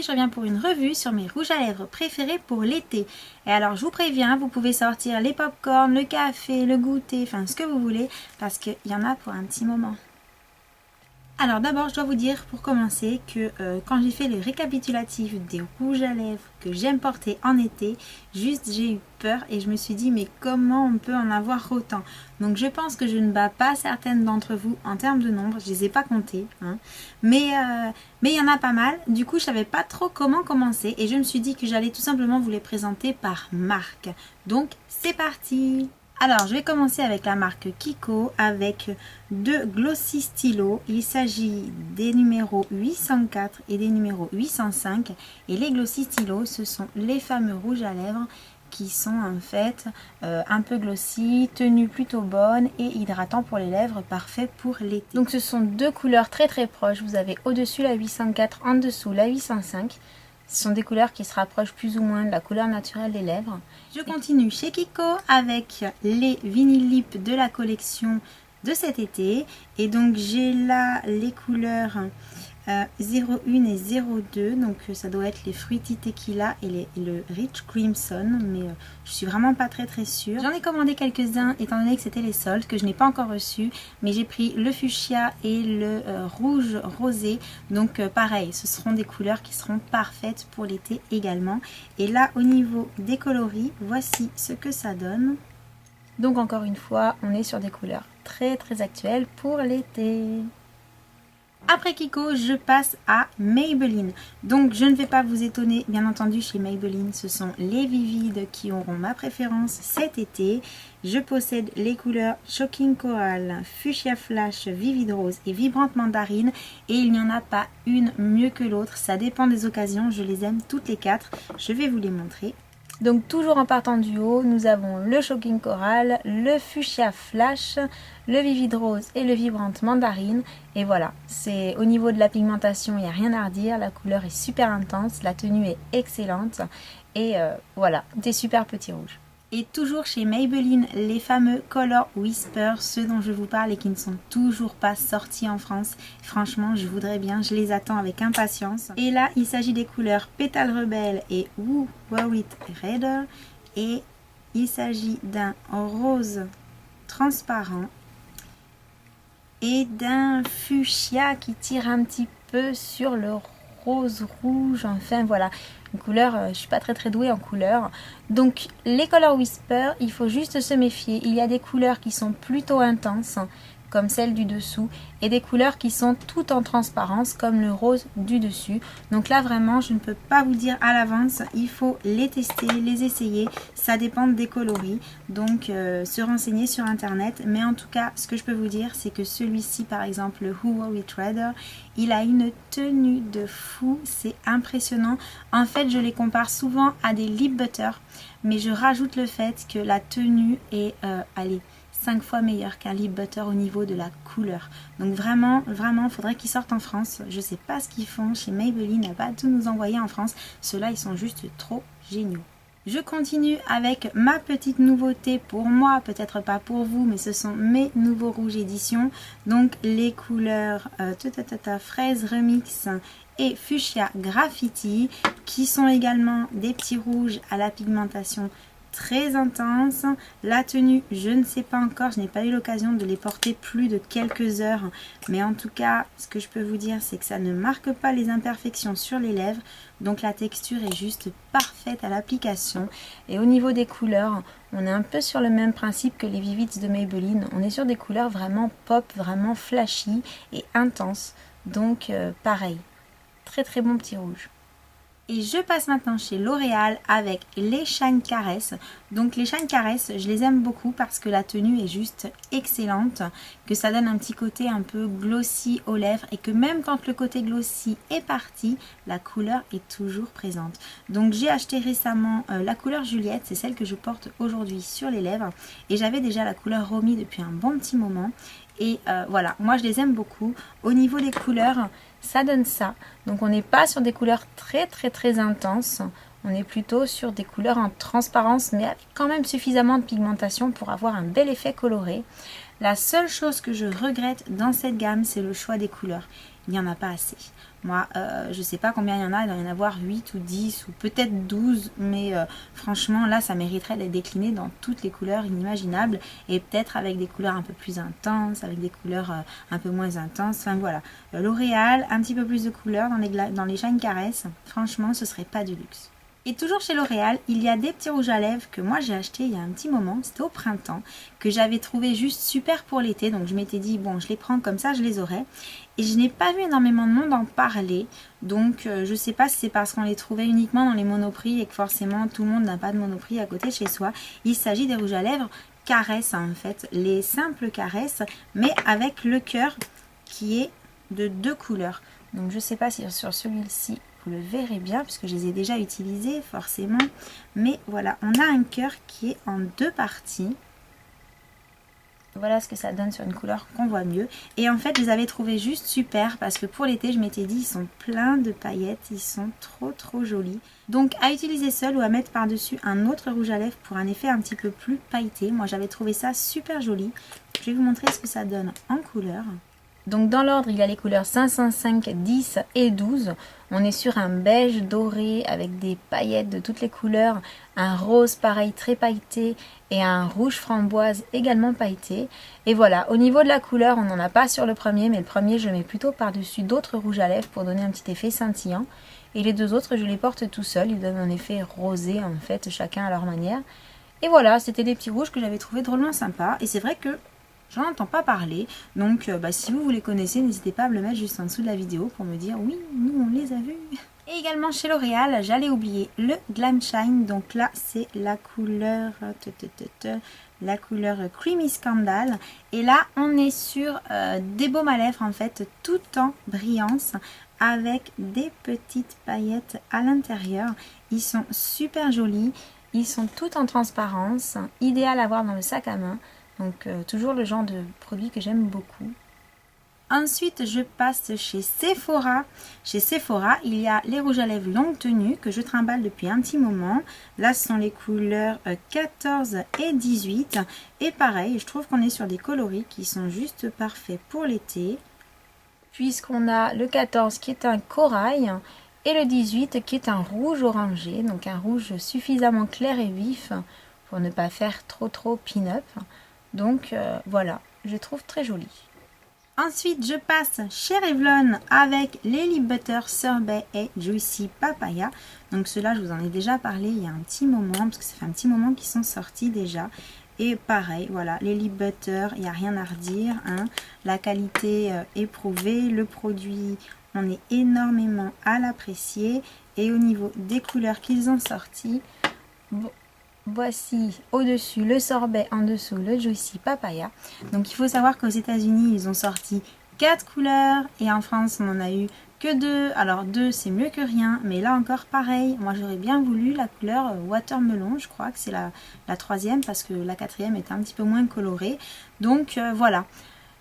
je reviens pour une revue sur mes rouges à lèvres préférés pour l'été. Et alors je vous préviens, vous pouvez sortir les pop-corn, le café, le goûter, enfin ce que vous voulez, parce qu'il y en a pour un petit moment. Alors d'abord je dois vous dire pour commencer que quand j'ai fait le récapitulatif des rouges à lèvres que j'aime porter en été, juste j'ai eu peur et je me suis dit mais comment on peut en avoir autant. Donc je pense que je ne bats pas certaines d'entre vous en termes de nombre, je les ai pas comptés, hein. Mais il y en a pas mal, du coup je savais pas trop comment commencer et je me suis dit que j'allais tout simplement vous les présenter par marque. Donc c'est parti! Alors, je vais commencer avec la marque Kiko avec deux glossy stylos. Il s'agit des numéros 804 et des numéros 805. Et les glossy stylos, ce sont les fameux rouges à lèvres qui sont en fait un peu glossy, tenue plutôt bonne et hydratant pour les lèvres, parfait pour l'été. Donc, ce sont deux couleurs très très proches. Vous avez au-dessus la 804, en dessous la 805. Ce sont des couleurs qui se rapprochent plus ou moins de la couleur naturelle des lèvres. Je continue chez Kiko avec les Vinyl Lip de la collection de cet été. Et donc j'ai là les couleurs 01 et 02. Donc ça doit être les Fruity Tequila et le Rich Crimson. Mais je suis vraiment pas très sûre. J'en ai commandé quelques-uns étant donné que c'était les soldes que je n'ai pas encore reçus. Mais j'ai pris le fuchsia et le rouge rosé. Donc pareil, ce seront des couleurs qui seront parfaites pour l'été également. Et là au niveau des coloris, voici ce que ça donne. Donc encore une fois, on est sur des couleurs très actuelles pour l'été. Après Kiko, je passe à Maybelline. Donc je ne vais pas vous étonner, bien entendu chez Maybelline, ce sont les Vivides qui auront ma préférence cet été. Je possède les couleurs Shocking Coral, Fuchsia Flash, Vivid Rose et Vibrante Mandarine. Et il n'y en a pas une mieux que l'autre, ça dépend des occasions, je les aime toutes les quatre. Je vais vous les montrer. Donc toujours en partant du haut, nous avons le Shocking Coral, le Fuchsia Flash, le Vivid Rose et le Vibrante Mandarine. Et voilà, c'est au niveau de la pigmentation, il n'y a rien à redire. La couleur est super intense, la tenue est excellente. Et voilà, des super petits rouges. Et toujours chez Maybelline, les fameux Color Whisper, ceux dont je vous parle et qui ne sont toujours pas sortis en France. Franchement, je voudrais bien, je les attends avec impatience. Et là, il s'agit des couleurs Pétale Rebelle et Woo Wow It Redder. Et il s'agit d'un rose transparent et d'un fuchsia qui tire un petit peu sur le rose rouge. Enfin voilà, une couleur, je suis pas très douée en couleur. Donc les Color Whisper, il faut juste se méfier. Il y a des couleurs qui sont plutôt intenses, comme celle du dessous, et des couleurs qui sont toutes en transparence, comme le rose du dessus. Donc là vraiment, je ne peux pas vous dire à l'avance, il faut les tester, les essayer, ça dépend des coloris, donc se renseigner sur internet. Mais en tout cas, ce que je peux vous dire, c'est que celui-ci, par exemple, le Who Wow It Redder, il a une tenue de fou, c'est impressionnant. En fait, je les compare souvent à des lip butter, mais je rajoute le fait que la tenue est, allez, 5 fois meilleur qu'un lip butter au niveau de la couleur. Donc vraiment, il faudrait qu'ils sortent en France. Je sais pas ce qu'ils font chez Maybelline, à pas tout nous envoyer en France. Ceux-là, ils sont juste trop géniaux. Je continue avec ma petite nouveauté pour moi, peut-être pas pour vous, mais ce sont mes nouveaux rouges éditions. Donc les couleurs fraise remix et fuchsia graffiti, qui sont également des petits rouges à la pigmentation très intense. La tenue, je ne sais pas encore, je n'ai pas eu l'occasion de les porter plus de quelques heures, mais en tout cas ce que je peux vous dire, c'est que ça ne marque pas les imperfections sur les lèvres, donc la texture est juste parfaite à l'application. Et au niveau des couleurs, on est un peu sur le même principe que les Vivids de Maybelline, on est sur des couleurs vraiment pop, vraiment flashy et intenses, donc pareil, très bon petit rouge. Et je passe maintenant chez L'Oréal avec les Shine Caress. Donc les Shine Caress, je les aime beaucoup parce que la tenue est juste excellente, que ça donne un petit côté un peu glossy aux lèvres et que même quand le côté glossy est parti, la couleur est toujours présente. Donc j'ai acheté récemment la couleur Juliette, c'est celle que je porte aujourd'hui sur les lèvres. Et j'avais déjà la couleur Romy depuis un bon petit moment. Et voilà, moi je les aime beaucoup. Au niveau des couleurs, ça donne ça. Donc on n'est pas sur des couleurs très intenses. On est plutôt sur des couleurs en transparence, mais avec quand même suffisamment de pigmentation pour avoir un bel effet coloré. La seule chose que je regrette dans cette gamme, c'est le choix des couleurs. Il n'y en a pas assez. Moi, je sais pas combien il y en a, il doit y en avoir 8 ou 10 ou peut-être 12, mais franchement, là, ça mériterait d'être décliné dans toutes les couleurs inimaginables et peut-être avec des couleurs un peu plus intenses, avec des couleurs un peu moins intenses. Enfin voilà, L'Oréal, un petit peu plus de couleurs dans les Shine Caress, franchement, ce serait pas du luxe. Et toujours chez L'Oréal, il y a des petits rouges à lèvres que moi j'ai acheté il y a un petit moment, c'était au printemps, que j'avais trouvé juste super pour l'été. Donc je m'étais dit, bon, je les prends comme ça, je les aurai. Et je n'ai pas vu énormément de monde en parler. Donc je sais pas si c'est parce qu'on les trouvait uniquement dans les Monoprix et que forcément tout le monde n'a pas de Monoprix à côté chez soi. Il s'agit des rouges à lèvres Caress en fait, les simples Caress, mais avec le cœur qui est de 2 couleurs. Donc je sais pas si sur celui-ci vous le verrez bien puisque je les ai déjà utilisés forcément, mais voilà, on a un cœur qui est en 2 parties. Voilà ce que ça donne sur une couleur qu'on voit mieux. Et en fait, je les avais trouvés juste super parce que pour l'été, je m'étais dit, ils sont pleins de paillettes, ils sont trop jolis. Donc à utiliser seul ou à mettre par-dessus un autre rouge à lèvres pour un effet un petit peu plus pailleté. Moi, j'avais trouvé ça super joli. Je vais vous montrer ce que ça donne en couleur. Donc dans l'ordre, il y a les couleurs 505, 10 et 12. On est sur un beige doré avec des paillettes de toutes les couleurs, un rose pareil très pailleté et un rouge framboise également pailleté. Et voilà, au niveau de la couleur, on n'en a pas sur le premier, mais le premier je mets plutôt par-dessus d'autres rouges à lèvres pour donner un petit effet scintillant. Et les deux autres, je les porte tout seul, ils donnent un effet rosé en fait, chacun à leur manière. Et voilà, c'était des petits rouges que j'avais trouvé drôlement sympas. Et c'est vrai que j'en entends pas parler, donc si vous les connaissez, n'hésitez pas à me le mettre juste en dessous de la vidéo pour me dire oui, nous on les a vus. Et également chez L'Oréal, j'allais oublier le Glam Shine, donc là c'est la couleur Creamy Scandal. Et là on est sur des baumes à lèvres en fait, tout en brillance, avec des petites paillettes à l'intérieur. Ils sont super jolis, ils sont tout en transparence, idéal à avoir dans le sac à main. Donc toujours le genre de produit que j'aime beaucoup. Ensuite, je passe chez Sephora. Chez Sephora, il y a les rouges à lèvres longue tenue que je trimballe depuis un petit moment. Là, ce sont les couleurs 14 et 18. Et pareil, je trouve qu'on est sur des coloris qui sont juste parfaits pour l'été. Puisqu'on a le 14 qui est un corail et le 18 qui est un rouge orangé. Donc un rouge suffisamment clair et vif pour ne pas faire trop pin-up. Donc voilà, je trouve très joli. Ensuite, je passe chez Revlon avec les Lip Butter Sorbet et Juicy Papaya. Donc ceux-là, je vous en ai déjà parlé il y a un petit moment, parce que ça fait un petit moment qu'ils sont sortis déjà. Et pareil, voilà, les Lip Butter, il n'y a rien à redire. Hein. La qualité éprouvée, le produit, on est énormément à l'apprécier. Et au niveau des couleurs qu'ils ont sorties, bon, voici au-dessus le sorbet, en dessous le Juicy Papaya. Donc il faut savoir qu'aux États-Unis ils ont sorti 4 couleurs et en France on en a eu que 2. Alors 2 c'est mieux que rien, mais là encore pareil. Moi j'aurais bien voulu la couleur Watermelon, je crois que c'est la troisième parce que la quatrième est un petit peu moins colorée. Donc voilà.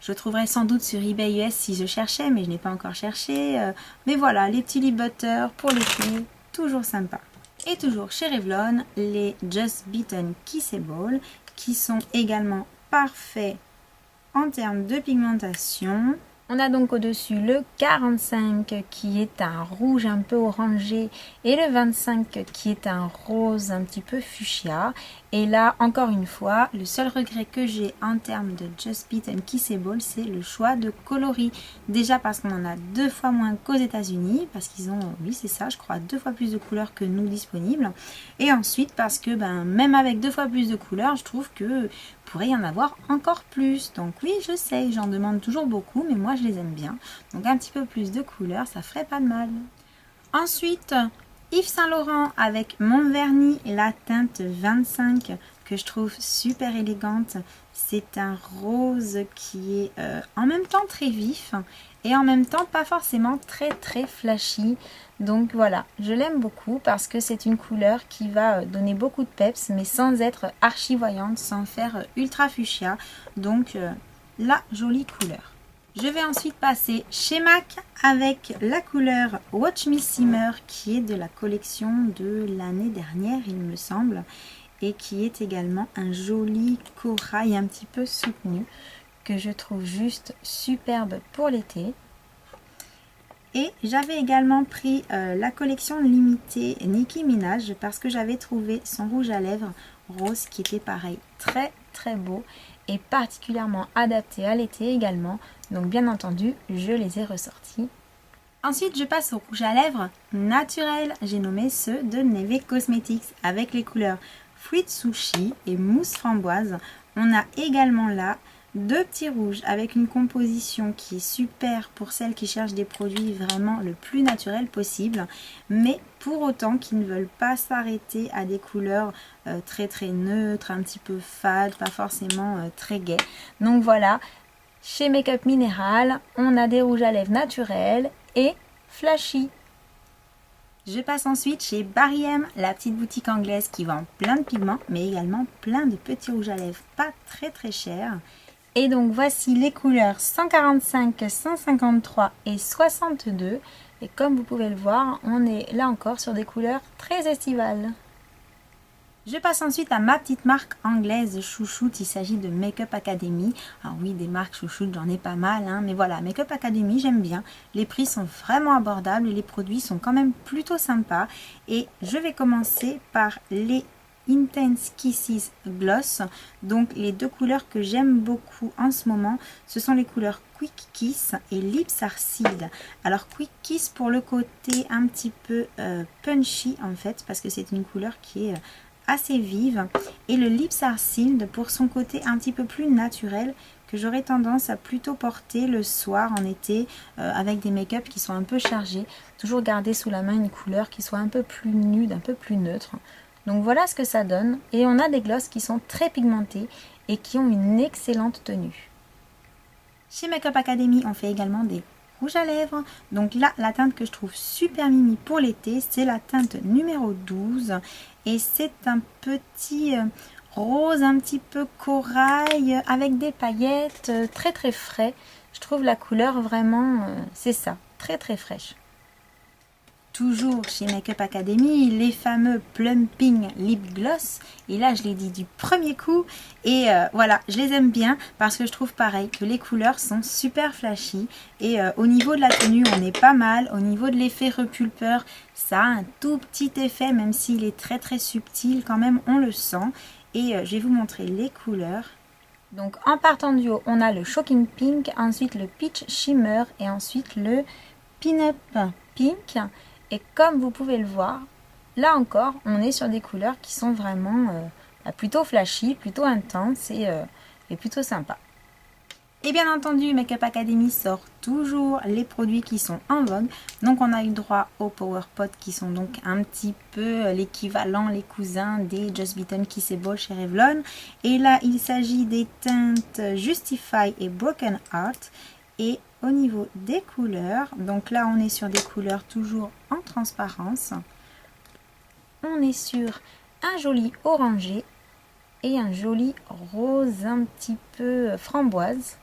Je trouverai sans doute sur eBay US si je cherchais, mais je n'ai pas encore cherché. Mais voilà, les petits lip butter pour l'été, toujours sympa. Et toujours chez Revlon, les Just Beaten Kissable qui sont également parfaits en termes de pigmentation. On a donc au-dessus le 45 qui est un rouge un peu orangé et le 25 qui est un rose un petit peu fuchsia. Et là, encore une fois, le seul regret que j'ai en termes de Just Beaten Kissable, c'est le choix de coloris. Déjà parce qu'on en a 2 fois moins qu'aux États-Unis, parce qu'ils ont, oui c'est ça, je crois, 2 fois plus de couleurs que nous disponibles. Et ensuite parce que même avec 2 fois plus de couleurs, je trouve que pourrait y en avoir encore plus. Donc oui, je sais, j'en demande toujours beaucoup, mais moi je les aime bien. Donc un petit peu plus de couleurs, ça ferait pas de mal. Ensuite, Yves Saint Laurent avec mon vernis, la teinte 25 que je trouve super élégante. C'est un rose qui est en même temps très vif et en même temps pas forcément très flashy. Donc voilà, je l'aime beaucoup parce que c'est une couleur qui va donner beaucoup de peps mais sans être archi voyante, sans faire ultra fuchsia. Donc la jolie couleur. Je vais ensuite passer chez MAC avec la couleur Watch Me Simmer qui est de la collection de l'année dernière il me semble et qui est également un joli corail un petit peu soutenu que je trouve juste superbe pour l'été. Et j'avais également pris la collection limitée Nicki Minaj parce que j'avais trouvé son rouge à lèvres rose qui était pareil très très beau et particulièrement adapté à l'été également. Donc bien entendu, je les ai ressortis. Ensuite, je passe au rouge à lèvres naturel. J'ai nommé ceux de Neve Cosmetics avec les couleurs Fruit Sushi et Mousse Framboise. On a également là deux petits rouges avec une composition qui est super pour celles qui cherchent des produits vraiment le plus naturel possible, mais pour autant qui ne veulent pas s'arrêter à des couleurs très très neutres, un petit peu fades, pas forcément très gaies. Donc voilà, chez Make-up Minéral, on a des rouges à lèvres naturels et flashy. Je passe ensuite chez Barry M, la petite boutique anglaise qui vend plein de pigments, mais également plein de petits rouges à lèvres pas très très chers. Et donc voici les couleurs 145, 153 et 62. Et comme vous pouvez le voir, on est là encore sur des couleurs très estivales. Je passe ensuite à ma petite marque anglaise chouchoute, il s'agit de Make-up Academy. Alors oui, des marques chouchoutes, j'en ai pas mal, hein, mais voilà, Make-up Academy, j'aime bien. Les prix sont vraiment abordables et les produits sont quand même plutôt sympas. Et je vais commencer par les Intense Kisses Gloss. Donc les deux couleurs que j'aime beaucoup en ce moment, ce sont les couleurs Quick Kiss et Lips Are Sealed. Alors Quick Kiss pour le côté un petit peu punchy en fait, parce que c'est une couleur qui est assez vive, et le Lips Are Sealed pour son côté un petit peu plus naturel que j'aurais tendance à plutôt porter le soir en été avec des make-up qui sont un peu chargés. Toujours garder sous la main une couleur qui soit un peu plus nude, un peu plus neutre. Donc voilà ce que ça donne, et on a des glosses qui sont très pigmentés et qui ont une excellente tenue. Chez Make-up Academy, on fait également des rouges à lèvres. Donc là, la teinte que je trouve super mimi pour l'été, c'est la teinte numéro 12. Et c'est un petit rose un petit peu corail avec des paillettes, très très frais. Je trouve la couleur vraiment, c'est ça, très très fraîche. Toujours chez Make-up Academy, les fameux Plumping Lip Gloss. Et là, je l'ai dit du premier coup. Et voilà, je les aime bien parce que je trouve pareil que les couleurs sont super flashy. Et au niveau de la tenue, on est pas mal. Au niveau de l'effet repulpeur, ça a un tout petit effet, même s'il est très très subtil, quand même, on le sent. Et je vais vous montrer les couleurs. Donc en partant du haut, on a le Shocking Pink, ensuite le Peach Shimmer et ensuite le Pin-Up Pink. Et comme vous pouvez le voir, là encore, on est sur des couleurs qui sont vraiment plutôt flashy, plutôt intenses et plutôt sympas. Et bien entendu, Make-up Academy sort toujours les produits qui sont en vogue. Donc on a eu droit aux Power Pot qui sont donc un petit peu l'équivalent, les cousins des Just Beaten Kissable chez Revlon. Et là, il s'agit des teintes Justify et Broken Heart. Et au niveau des couleurs, donc là on est sur des couleurs toujours en transparence. On est sur un joli orangé et un joli rose un petit peu framboise.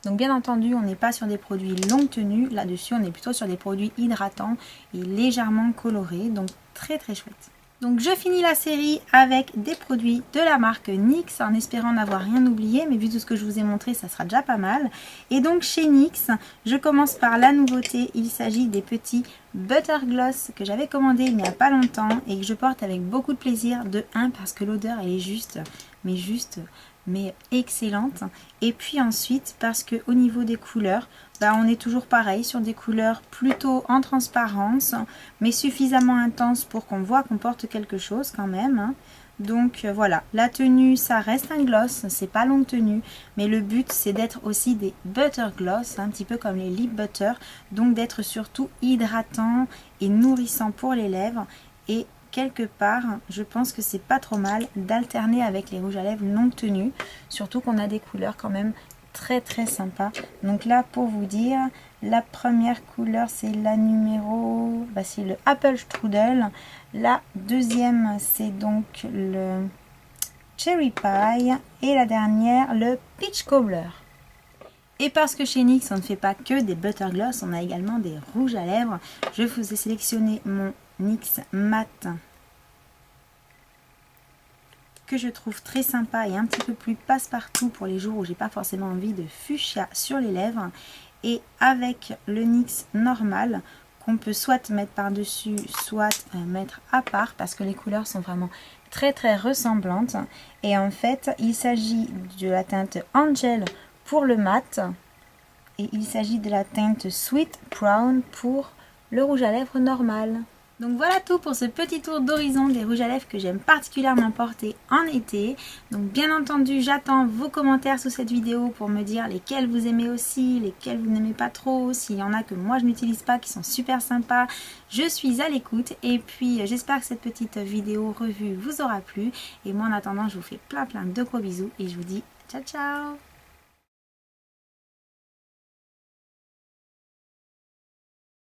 Donc bien entendu, on n'est pas sur des produits longue tenue. Là-dessus, on est plutôt sur des produits hydratants et légèrement colorés. Donc très très chouette. Donc je finis la série avec des produits de la marque NYX en espérant n'avoir rien oublié, mais vu tout ce que je vous ai montré, ça sera déjà pas mal. Et donc chez NYX, je commence par la nouveauté, il s'agit des petits Butter Gloss que j'avais commandé il n'y a pas longtemps et que je porte avec beaucoup de plaisir. De 1 parce que l'odeur elle est juste excellente, et puis ensuite parce que au niveau des couleurs, on est toujours pareil sur des couleurs plutôt en transparence mais suffisamment intenses pour qu'on voit qu'on porte quelque chose quand même, hein. Donc voilà, la tenue ça reste un gloss, c'est pas longue tenue, mais le but c'est d'être aussi des butter gloss, un petit peu comme les lip butter, donc d'être surtout hydratant et nourrissant pour les lèvres. Et quelque part, je pense que c'est pas trop mal d'alterner avec les rouges à lèvres longue tenue, surtout qu'on a des couleurs quand même très très sympas. Donc là, pour vous dire, la première couleur c'est la numéro, c'est le Apple Strudel. La deuxième c'est donc le Cherry Pie et la dernière le Peach Cobbler. Et parce que chez NYX on ne fait pas que des butter gloss, on a également des rouges à lèvres. Je vous ai sélectionné mon NYX Matte que je trouve très sympa et un petit peu plus passe-partout pour les jours où j'ai pas forcément envie de fuchsia sur les lèvres. Et avec le NYX normal qu'on peut soit mettre par-dessus, soit mettre à part parce que les couleurs sont vraiment très ressemblantes. Et en fait, il s'agit de la teinte Angel pour le mat et il s'agit de la teinte Sweet Brown pour le rouge à lèvres normal. Donc voilà tout pour ce petit tour d'horizon des rouges à lèvres que j'aime particulièrement porter en été. Donc bien entendu, j'attends vos commentaires sous cette vidéo pour me dire lesquels vous aimez aussi, lesquels vous n'aimez pas trop, s'il y en a que moi je n'utilise pas qui sont super sympas. Je suis à l'écoute et puis j'espère que cette petite vidéo revue vous aura plu. Et moi en attendant, je vous fais plein de gros bisous et je vous dis ciao ciao.